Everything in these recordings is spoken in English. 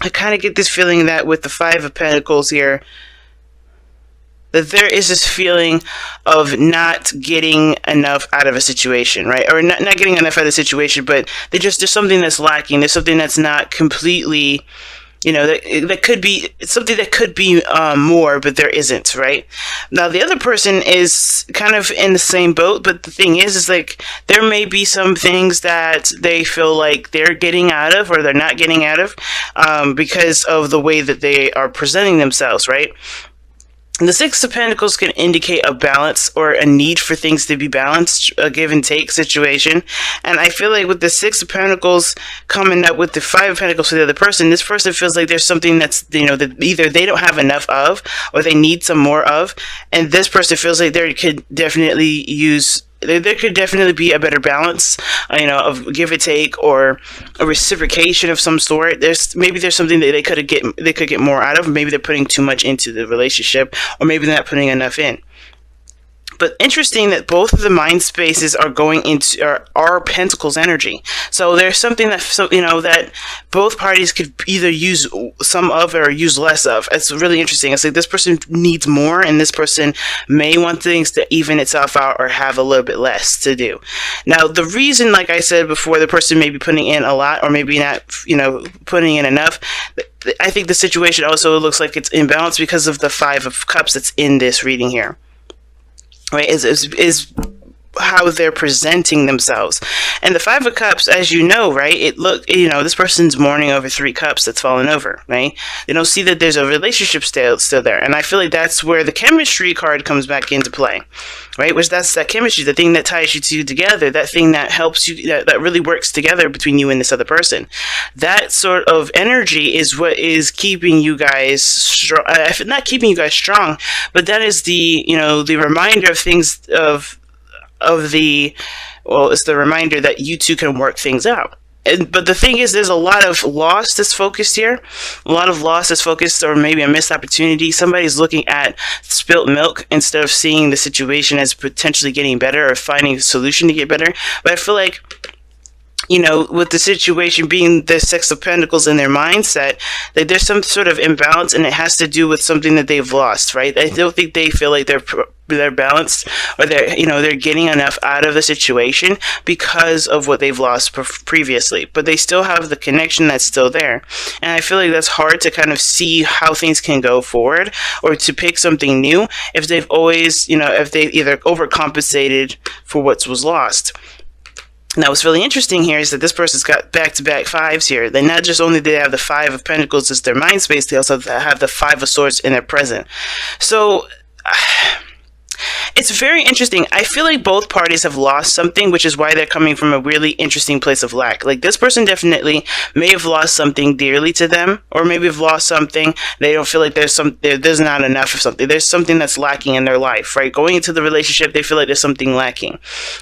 I kind of get this feeling that with the Five of Pentacles here, that there is this feeling of not getting enough out of a situation, right? Or not getting enough out of the situation, but there's something that's lacking. There's something that's not completely, that could be something that could be more, but there isn't, right? Now, the other person is kind of in the same boat, but the thing is like, there may be some things that they feel like they're getting out of or they're not getting out of because of the way that they are presenting themselves, right? The Six of Pentacles can indicate a balance or a need for things to be balanced, a give and take situation. And I feel like with the Six of Pentacles coming up with the Five of Pentacles for the other person, this person feels like there's something that's, that either they don't have enough of or they need some more of. And this person feels like there could definitely be a better balance, of give and take or a reciprocation of some sort. There's something that they could get more out of. Maybe they're putting too much into the relationship, or maybe they're not putting enough in. But interesting that both of the mind spaces are going into our Pentacles energy. So there's something that both parties could either use some of or use less of. It's really interesting. It's like this person needs more, and this person may want things to even itself out or have a little bit less to do. Now, the reason, like I said before, the person may be putting in a lot or maybe not, putting in enough. I think the situation also looks like it's imbalanced because of the Five of Cups that's in this reading here. Right, is how they're presenting themselves. And the Five of Cups, as you know, right, this person's mourning over 3 cups that's fallen over, right? They don't see that there's a relationship still there. And I feel like that's where the chemistry card comes back into play, right? Which that's that chemistry, the thing that ties you two together, that thing that helps you, that really works together between you and this other person. That sort of energy is what is keeping you guys strong, not keeping you guys strong, but that is the reminder of things it's the reminder that you two can work things out. But the thing is, there's a lot of loss that's focused here. A lot of loss that's focused, or maybe a missed opportunity. Somebody's looking at spilt milk instead of seeing the situation as potentially getting better or finding a solution to get better. But I feel like, with the situation being the Six of Pentacles in their mindset, that there's some sort of imbalance, and it has to do with something that they've lost, right? I don't think they feel like they're balanced, or they're getting enough out of the situation because of what they've lost previously. But they still have the connection that's still there, and I feel like that's hard to kind of see how things can go forward, or to pick something new if they've always, if they either overcompensated for what was lost. Now, what's really interesting here is that this person's got back-to-back fives here. They not just only do they have the Five of Pentacles as their mind space, they also have the Five of Swords in their present. So, it's very interesting. I feel like both parties have lost something, which is why they're coming from a really interesting place of lack. Like, this person definitely may have lost something dearly to them, or maybe have lost something. They don't feel like there's not enough of something. There's something that's lacking in their life, right? Going into the relationship, they feel like there's something lacking.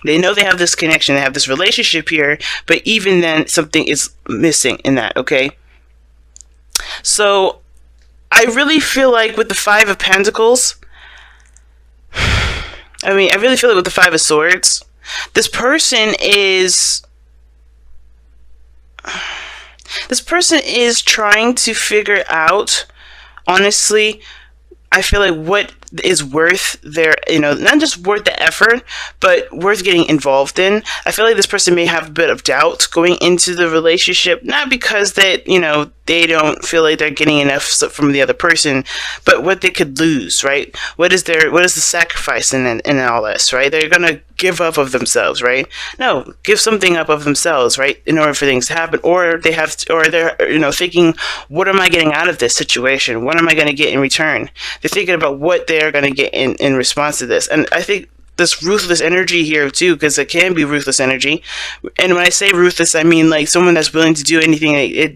They know they have this connection, they have this relationship here, but even then, something is missing in that, okay? So, I really feel like with the Five of Pentacles, I really feel like with the Five of Swords, this person is trying to figure out, honestly, I feel like what is worth their, not just worth the effort, but worth getting involved in. I feel like this person may have a bit of doubt going into the relationship, not because they don't feel like they're getting enough from the other person, but what they could lose, right? What is the sacrifice in all this, right? They're gonna give up of themselves, right? No, give something up of themselves, right? In order for things to happen, or they're thinking, what am I getting out of this situation? What am I gonna get in return? They're thinking about what they're gonna get in response to this, and I think this ruthless energy here too, because it can be ruthless energy. And when I say ruthless, I mean like someone that's willing to do anything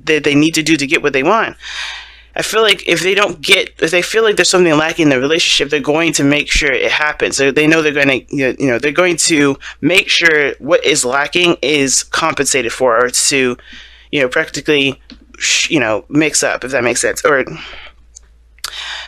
that they need to do to get what they want. I feel like if they feel like there's something lacking in the relationship, they're going to make sure it happens. So they know they're going to, they're going to make sure what is lacking is compensated for, or to, practically, mix up, if that makes sense. Or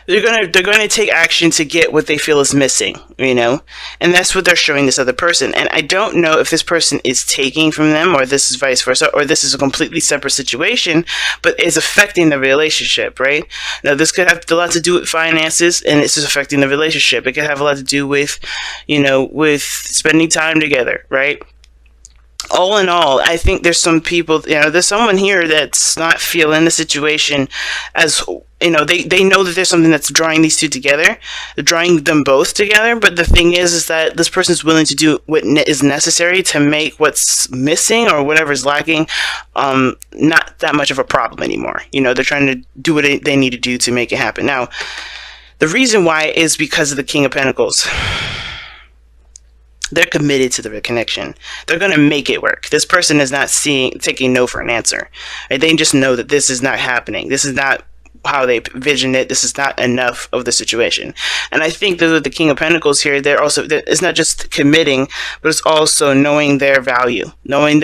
they're gonna take action to get what they feel is missing, and that's what they're showing this other person. And I don't know if this person is taking from them, or this is vice versa, or this is a completely separate situation, but is affecting the relationship, right? Now, this could have a lot to do with finances, and it's just affecting the relationship. It could have a lot to do with, with spending time together, right? All in all, I think there's some people, there's someone here that's not feeling the situation as, they know that there's something that's drawing these two together, drawing them both together. But the thing is that this person's willing to do what is necessary to make what's missing or whatever is lacking not that much of a problem anymore. They're trying to do what they need to do to make it happen. Now, the reason why is because of the King of Pentacles. They're committed to the connection. They're going to make it work. This person is not taking no for an answer. Right? They just know that this is not happening. This is not how they envision it. This is not enough of the situation. And I think that with the King of Pentacles here, it's not just committing, but it's also knowing their value, knowing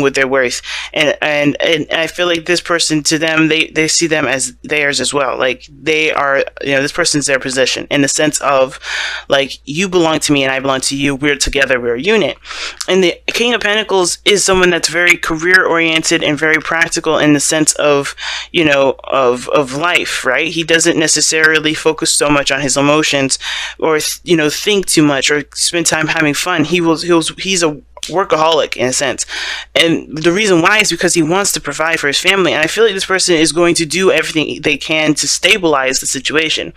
what they're worth. And I feel like this person, to them, they see them as theirs as well. Like, they are, this person's their possession, in the sense of, like, you belong to me and I belong to you. We're together. We're a unit. And the King of Pentacles is someone that's very career oriented and very practical in the sense of, of life, right? He doesn't necessarily focus so much on his emotions, or think too much, or spend time having fun. He's a workaholic in a sense, and the reason why is because he wants to provide for his family. And I feel like this person is going to do everything they can to stabilize the situation.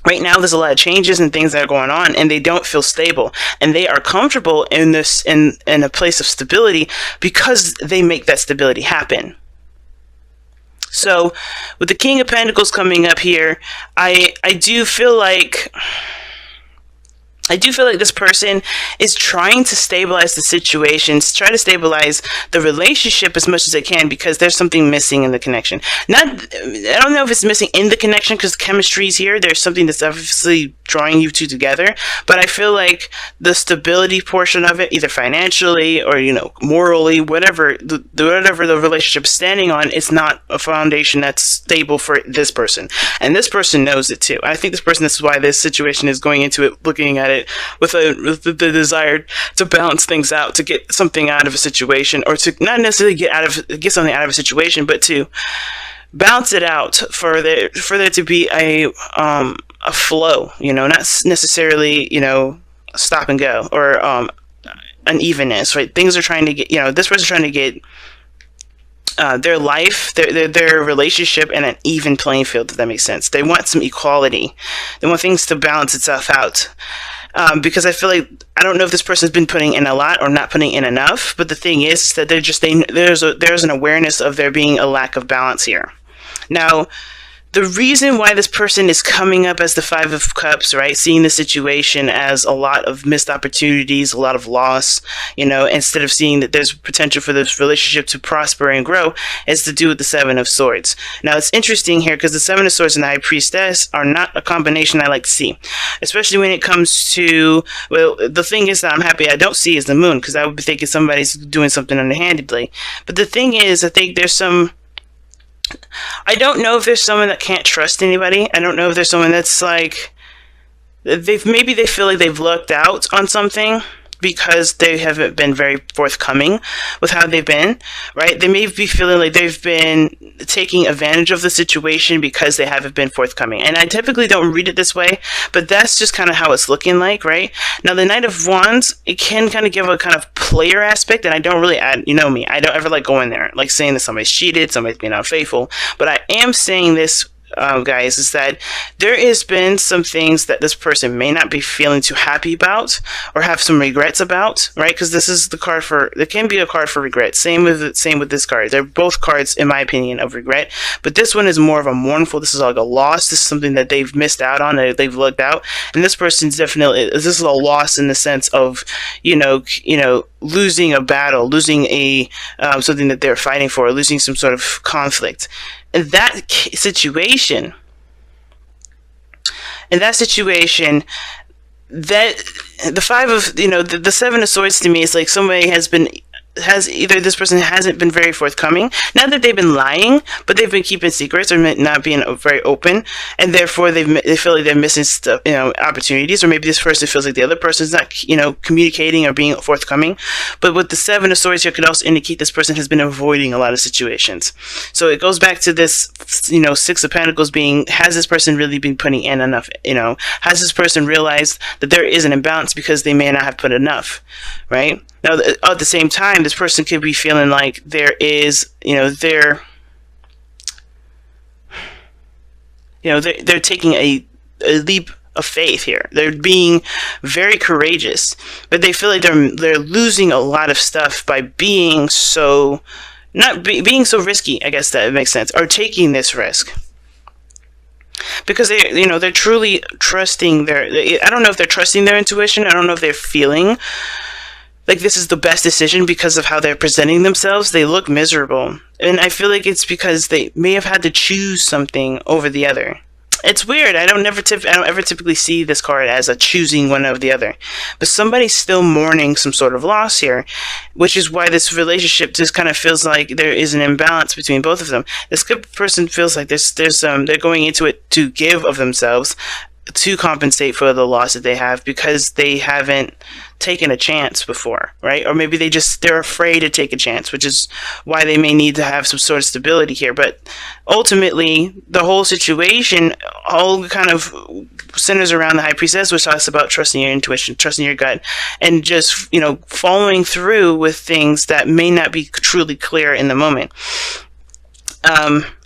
Right now, there's a lot of changes and things that are going on, and they don't feel stable, and they are comfortable in a place of stability because they make that stability happen. So, with the King of Pentacles coming up here, I do feel like this person is trying to stabilize the situation, try to stabilize the relationship as much as they can, because there's something missing in the connection. I don't know if it's missing in the connection because chemistry is here. There's something that's obviously drawing you two together, but I feel like the stability portion of it, either financially or morally, whatever the relationship is standing on, it's not a foundation that's stable for this person, and this person knows it too. I think this is why this situation is going into it, looking at it with the desire to balance things out, to get something out of a situation, or to not necessarily get something out of a situation, but to balance it out for there to be a flow, not necessarily stop and go, or unevenness, right? Things are trying to get, this person's trying to get their life, their relationship in an even playing field, if that makes sense. They want some equality. They want things to balance itself out. Because I feel like, I don't know if this person's been putting in a lot or not putting in enough, but the thing is that there's an awareness of there being a lack of balance here. Now, the reason why this person is coming up as the Five of Cups, right, seeing the situation as a lot of missed opportunities, a lot of loss, instead of seeing that there's potential for this relationship to prosper and grow, is to do with the Seven of Swords. Now, it's interesting here because the Seven of Swords and the High Priestess are not a combination I like to see, especially when it comes to, well, the thing is that I'm happy I don't see is the Moon, because I would be thinking somebody's doing something underhandedly. But the thing is, I think I don't know if there's someone that can't trust anybody. I don't know if there's someone that's like, they feel like they've lucked out on something because they haven't been very forthcoming with how they've been, right? They may be feeling like they've been taking advantage of the situation because they haven't been forthcoming. And I typically don't read it this way, but that's just kind of how it's looking like, right? Now, the Knight of Wands, it can kind of give a kind of player aspect, and I don't really add, me, I don't ever like going there, like saying that somebody's cheated, somebody's being unfaithful, but I am saying this, guys, is that there has been some things that this person may not be feeling too happy about or have some regrets about, right? Because this is the card for, it can be a card for regret. Same with this card. They're both cards, in my opinion, of regret, but this one is more of a mournful. This is like a loss. This is something that they've missed out on, that they've looked out, and this person's definitely, this is a loss in the sense of, losing a battle, losing something that they're fighting for, losing some sort of conflict. In that situation, that the Five of, the Seven of Swords to me is like somebody has been has either this person hasn't been very forthcoming, not that they've been lying, but they've been keeping secrets or not being very open, and therefore they feel like they're missing stuff, opportunities, or maybe this person feels like the other person's not, communicating or being forthcoming. But with the Seven of Swords here could also indicate this person has been avoiding a lot of situations. So it goes back to this, Six of Pentacles being, has this person really been putting in enough? Has this person realized that there is an imbalance because they may not have put enough, right? Now, at the same time, this person could be feeling like there is, they're taking a leap of faith here. They're being very courageous, but they feel like they're losing a lot of stuff by being so, being so risky, I guess that makes sense, or taking this risk. Because they're truly trusting I don't know if they're trusting their intuition. I don't know if they're feeling like this is the best decision because of how they're presenting themselves. They look miserable. And I feel like it's because they may have had to choose something over the other. It's weird. I don't ever typically see this card as a choosing one over the other. But somebody's still mourning some sort of loss here, which is why this relationship just kind of feels like there is an imbalance between both of them. This good person feels like they're going into it to give of themselves, to compensate for the loss that they have because they haven't taken a chance before, right? Or maybe they're afraid to take a chance, which is why they may need to have some sort of stability here. But ultimately, the whole situation all kind of centers around the High Priestess, which talks about trusting your intuition, trusting your gut, and just, following through with things that may not be truly clear in the moment.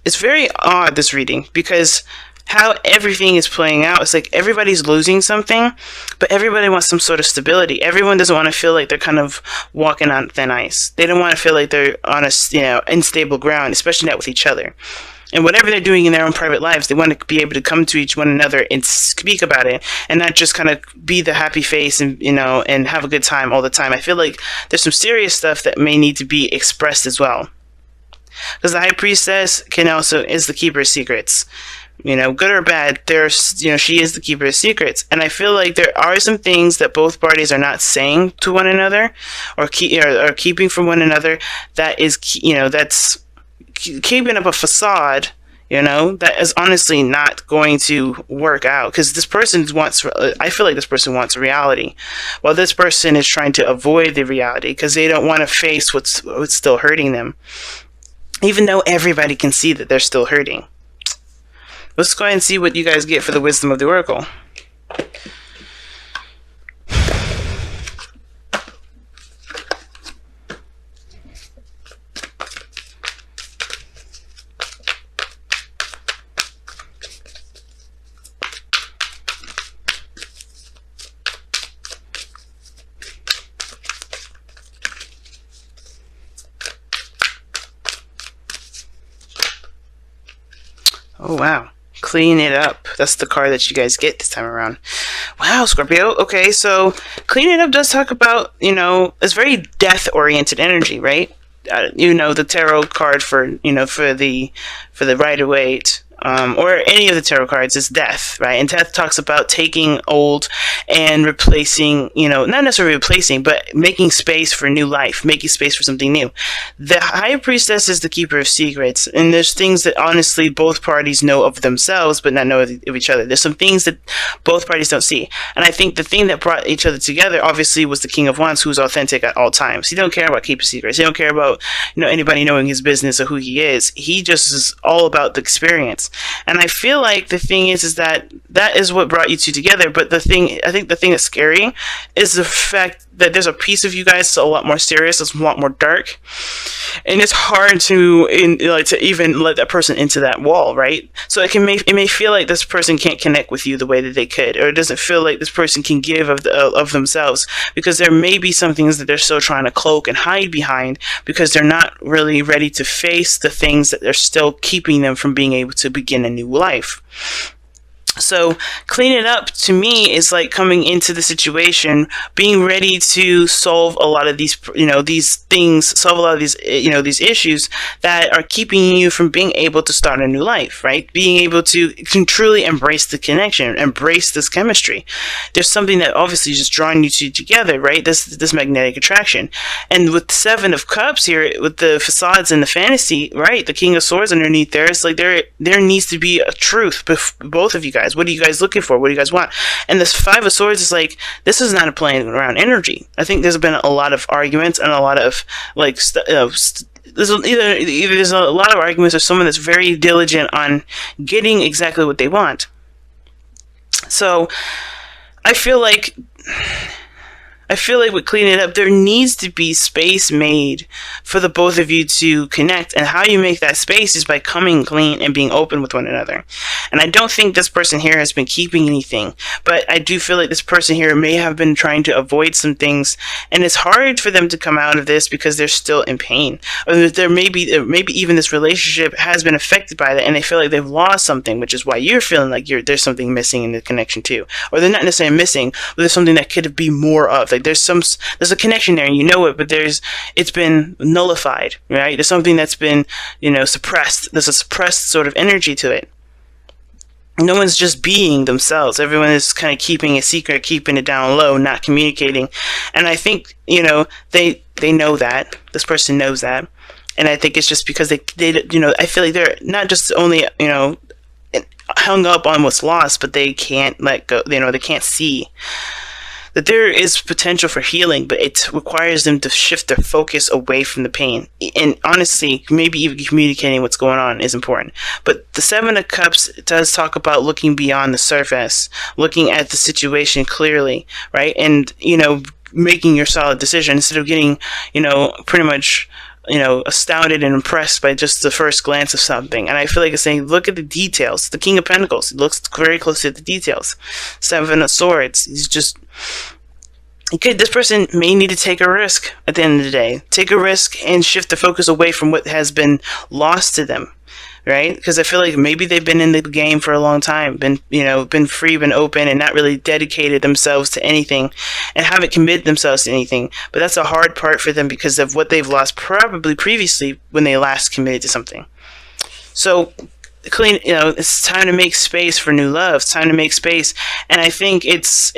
It's very odd, this reading, because how everything is playing out. It's like everybody's losing something, but everybody wants some sort of stability. Everyone doesn't want to feel like they're kind of walking on thin ice. They don't want to feel like they're on a unstable ground, especially not with each other. And whatever they're doing in their own private lives, they want to be able to come to one another and speak about it, and not just kind of be the happy face and and have a good time all the time. I feel like there's some serious stuff that may need to be expressed as well, because the High Priestess is the keeper of secrets. Good or bad, she is the keeper of secrets. And I feel like there are some things that both parties are not saying to one another or keeping from one another that is, that's keeping up a facade, that is honestly not going to work out. Because I feel like this person wants reality, while this person is trying to avoid the reality because they don't want to face what's still hurting them, even though everybody can see that they're still hurting. Let's go ahead and see what you guys get for the wisdom of the Oracle. Oh, wow. Clean it up. That's the card that you guys get this time around. Wow, Scorpio. Okay, so clean it up does talk about, it's very death-oriented energy, right? The tarot card for the Rider-Waite, or any of the tarot cards is death, right? And death talks about taking old and replacing, not necessarily replacing, but making space for new life, making space for something new. The High Priestess is the keeper of secrets, and there's things that honestly both parties know of themselves, but not know of each other. There's some things that both parties don't see. And I think the thing that brought each other together, obviously, was the King of Wands, who's authentic at all times. He don't care about keeping secrets. He don't care about, anybody knowing his business or who he is. He just is all about the experience. And I feel like the thing is that is what brought you two together. But I think the thing that's scary is the fact that there's a piece of you guys that's a lot more serious, it's a lot more dark, and it's hard to even let that person into that wall, right? So it may feel like this person can't connect with you the way that they could, or it doesn't feel like this person can give of themselves, because there may be some things that they're still trying to cloak and hide behind, because they're not really ready to face the things that they're still keeping them from being able to begin a new life. So cleaning up to me is like coming into the situation, being ready to solve a lot of these, these things, solve a lot of these, these issues that are keeping you from being able to start a new life, right? Being able to can truly embrace the connection, embrace this chemistry. There's something that obviously is just drawing you two together, right? This magnetic attraction. And with the Seven of Cups here, with the facades and the fantasy, right? The King of Swords underneath there, it's like there needs to be a truth, both of you guys. What are you guys looking for? What do you guys want? And this Five of Swords is like, this is not a playing around energy. I think there's been a lot of arguments and a lot of like there's either there's a lot of arguments or someone that's very diligent on getting exactly what they want. So I feel like with cleaning it up, there needs to be space made for the both of you to connect. And how you make that space is by coming clean and being open with one another. And I don't think this person here has been keeping anything, but I do feel like this person here may have been trying to avoid some things. And it's hard for them to come out of this because they're still in pain. Or there maybe even this relationship has been affected by that, and they feel like they've lost something, which is why you're feeling like there's something missing in the connection too. Or they're not necessarily missing, but there's something that could be more of. Like there's a connection there and you know it, but it's been nullified, right? There's something that's been, suppressed. There's a suppressed sort of energy to it. No one's just being themselves. Everyone is kind of keeping a secret, keeping it down low, not communicating. And I think, they know that. This person knows that. And I think it's just because they I feel like they're not just only, hung up on what's lost, but they can't let go, they can't see that there is potential for healing, but it requires them to shift their focus away from the pain. And honestly, maybe even communicating what's going on is important. But the Seven of Cups does talk about looking beyond the surface, looking at the situation clearly, right? And, making your solid decision instead of getting, pretty much, astounded and impressed by just the first glance of something. And I feel like it's saying, look at the details. The King of Pentacles, he looks very closely at the details. Seven of Swords, he's just... Okay, this person may need to take a risk at the end of the day. Take a risk and shift the focus away from what has been lost to them, right? Because I feel like maybe they've been in the game for a long time, been free, been open, and not really dedicated themselves to anything, and haven't committed themselves to anything. But that's a hard part for them because of what they've lost probably previously when they last committed to something. So it's time to make space for new love. It's time to make space, and I think it's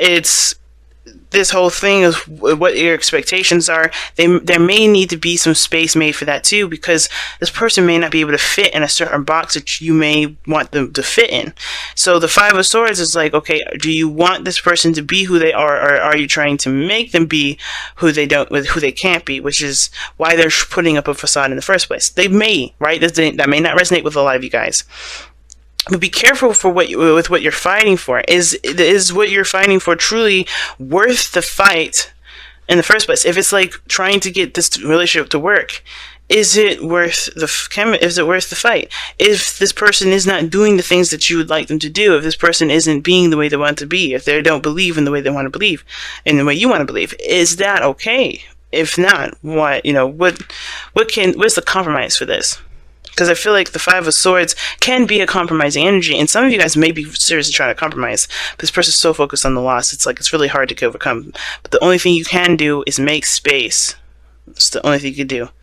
this whole thing of what your expectations are. There may need to be some space made for that too, because this person may not be able to fit in a certain box that you may want them to fit in. So the Five of Swords is like, okay, do you want this person to be who they are, or are you trying to make them be who they can't be, which is why they're putting up a facade in the first place. They may, right? That may not resonate with a lot of you guys. But be careful with what you're fighting for. Is what you're fighting for truly worth the fight in the first place? If it's like trying to get this relationship to work, is it worth the fight? If this person is not doing the things that you would like them to do, if this person isn't being the way they want to be, if they don't believe in the way they want to believe, in the way you want to believe, is that okay? If not, what's the compromise for this? Because I feel like the Five of Swords can be a compromising energy, and some of you guys may be seriously trying to compromise. But this person's so focused on the loss, it's like it's really hard to overcome. But the only thing you can do is make space. It's the only thing you can do.